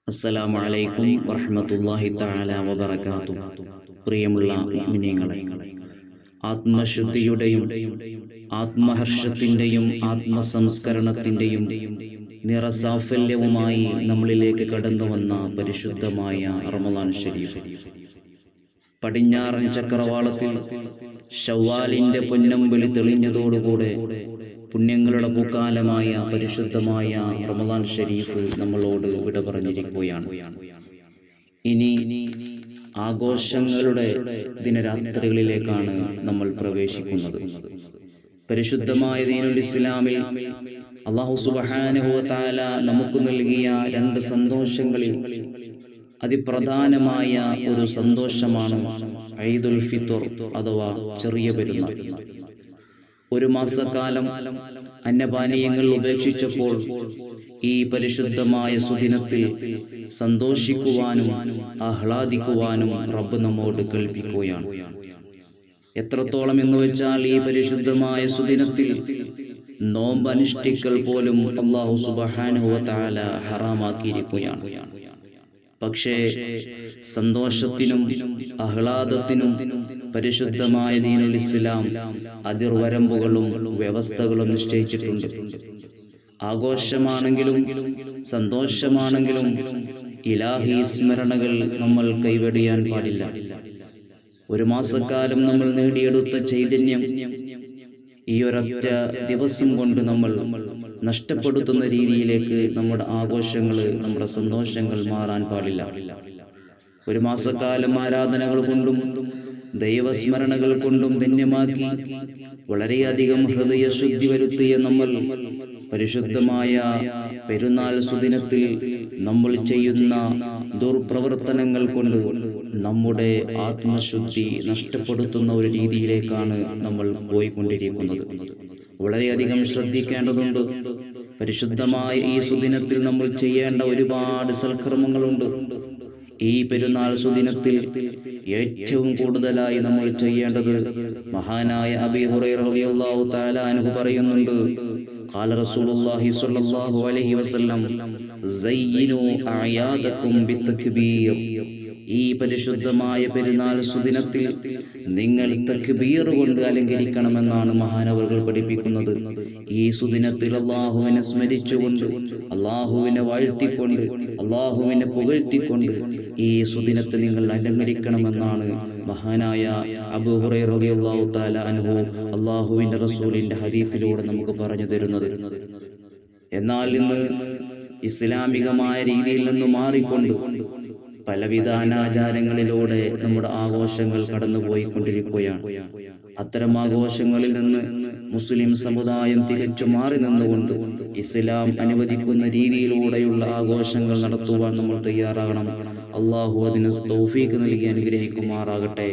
അസ്സലാമു അലൈക്കും വറഹ്മത്തുള്ളാഹി തആല വബറകാതുഹു. പ്രിയമുള്ള മുഅ്മിനീങ്ങളെ, ആത്മശുദ്ധിയുടെയും ആത്മഹർഷത്തിൻ്റെയും ആത്മസംസ്കരണത്തിൻ്റെയും നിറസാഫല്യവുമായി നമ്മളിലേക്ക് കടന്നു വന്ന പരിശുദ്ധമായ റമളാൻ ശരീഫ്. പടിഞ്ഞാറൻ ചക്രവാളത്തിൽ ശവ്വാലിൻ്റെ പൊന്നമ്പലി തെളിഞ്ഞതോടുകൂടെ പുണ്യങ്ങളുടെ പൂക്കാലമായ പരിശുദ്ധമായ റമളാൻ ഷരീഫ് നമ്മളോട് വിട പറഞ്ഞിരിക്കുകയാണ്. ഇനി ആഘോഷങ്ങളുടെ ദിനരാത്രികളിലേക്കാണ് നമ്മൾ പ്രവേശിക്കുന്നത്. പരിശുദ്ധമായ ദീനുൽ ഇസ്ലാമിൽ അല്ലാഹു സുബ്ഹാനഹു വ തആല നമുക്ക് നൽകിയ രണ്ട് സന്തോഷങ്ങളിൽ അതിപ്രധാനമായ ഒരു സന്തോഷമാണ് ഈദുൽ ഫിത്ർ അഥവാ ചെറിയ പെരുന്നാൾ. ഒരു മാസക്കാലം അന്നപാനീയങ്ങൾ ഉപേക്ഷിച്ചപ്പോൾ ഈ പരിശുദ്ധമായ സുദിനത്തിൽ സന്തോഷിക്കുവാനും ആഹ്ലാദിക്കുവാനും റബ്ബ് നമ്മോട് കൽപ്പിക്കുകയാണ്. എത്രത്തോളം എന്ന് വെച്ചാൽ ഈ പരിശുദ്ധമായ സുദിനത്തിൽ നോമ്പ് അനുഷ്ഠിക്കൽ പോലും അല്ലാഹു സുബ്ഹാനഹു വ തആല ഹറാമാക്കിയിരിക്കുകയാണ്. പക്ഷേ സന്തോഷത്തിനും ആഹ്ലാദത്തിനും പരിശുദ്ധമായ ദീനുൽ ഇസ്ലാം അതിർവരമ്പുകളും വ്യവസ്ഥകളും നിശ്ചയിച്ചിട്ടുണ്ട്. ആഘോഷമാണെങ്കിലും സന്തോഷമാണെങ്കിലും ഇലാഹി സ്മരണകൾ നമ്മൾ കൈവെടിയാൻ പാടില്ല. ഒരു മാസക്കാലം നമ്മൾ നേടിയെടുത്ത ചൈതന്യം ഈ ഒരൊറ്റ ദിവസം കൊണ്ട് നമ്മൾ നഷ്ടപ്പെടുത്തുന്ന രീതിയിലേക്ക് നമ്മുടെ ആഘോഷങ്ങൾ, നമ്മുടെ സന്തോഷങ്ങൾ മാറാൻ പാടില്ല. ഒരു മാസക്കാലം ആരാധനകൾ കൊണ്ടും ദൈവസ്മരണകൾ കൊണ്ടും ധന്യമാക്കി വളരെയധികം ഹൃദയശുദ്ധി വരുത്തിയ നമ്മൾ പരിശുദ്ധമായ പെരുന്നാൾ സുദിനത്തിൽ നമ്മൾ ചെയ്യുന്ന ദുർപ്രവർത്തനങ്ങൾ കൊണ്ട് നമ്മുടെ ആത്മശുദ്ധി നഷ്ടപ്പെടുത്തുന്ന ഒരു രീതിയിലേക്കാണ് നമ്മൾ പോയിക്കൊണ്ടിരിക്കുന്നത്. വളരെയധികം ശ്രദ്ധിക്കേണ്ടതുണ്ട്. പരിശുദ്ധമായ ഈ സുദിനത്തിൽ നമ്മൾ ചെയ്യേണ്ട ഒരുപാട് സൽക്കർമ്മങ്ങളുണ്ട്. ഈ പെരുന്നാൾ സുദിനത്തിൽ ഏറ്റവും കൂടുതലായി നമ്മൾ ചെയ്യേണ്ടത് മഹാനായ അബീ ഹുറൈറ റളിയല്ലാഹു തആല അൻഹു പറയുന്നുണ്ട്, ഖാല റസൂലുള്ളാഹി സ്വല്ലല്ലാഹു അലൈഹി വസല്ലം സയ്യിനു അയാദകും ബിത്തക്ബീർ. ഈ പരിശുദ്ധമായ പെരുന്നാൾ സുദിനത്തിൽ നിങ്ങൾ തക്ബീർ കൊണ്ട് അലങ്കരിക്കണമെന്നാണ് മഹാനവറുകൾ പഠിപ്പിക്കുന്നത്. ഈ സുദിനത്തിൽ അള്ളാഹുവിനെ സ്മരിച്ചുകൊണ്ട്, അള്ളാഹുവിനെ വാഴ്ത്തിക്കൊണ്ട്, അള്ളാഹുവിനെ പുകഴ്ത്തിക്കൊണ്ട് ഈ സുദിനത്തെ നിങ്ങൾ അലങ്കരിക്കണമെന്നാണ് മഹാനായ അബൂ ഹുറൈറ റളിയല്ലാഹു തആല അൻഹു അള്ളാഹുവിന്റെ റസൂലിന്റെ ഹദീസിലൂടെ നമുക്ക് പറഞ്ഞു തരുന്നത്. എന്നാൽ ഇന്ന് ഇസ്ലാമികമായ രീതിയിൽ നിന്ന് മാറിക്കൊണ്ട് പലവിധ അനാചാരങ്ങളിലൂടെ നമ്മുടെ ആഘോഷങ്ങൾ കടന്നുപോയിക്കൊണ്ടിരിക്കുകയാണ്. അത്തരം ആഘോഷങ്ങളിൽ നിന്ന് മുസ്ലിം സമുദായം തികച്ചു മാറി നിന്നുകൊണ്ട് ഇസ്ലാം അനുവദിക്കുന്ന രീതിയിലൂടെയുള്ള ആഘോഷങ്ങൾ നടത്തുവാൻ നമ്മൾ തയ്യാറാകണം. അള്ളാഹു അതിന് തൗഫീഖ് നൽകി അനുഗ്രഹിക്കുമാറാകട്ടെ.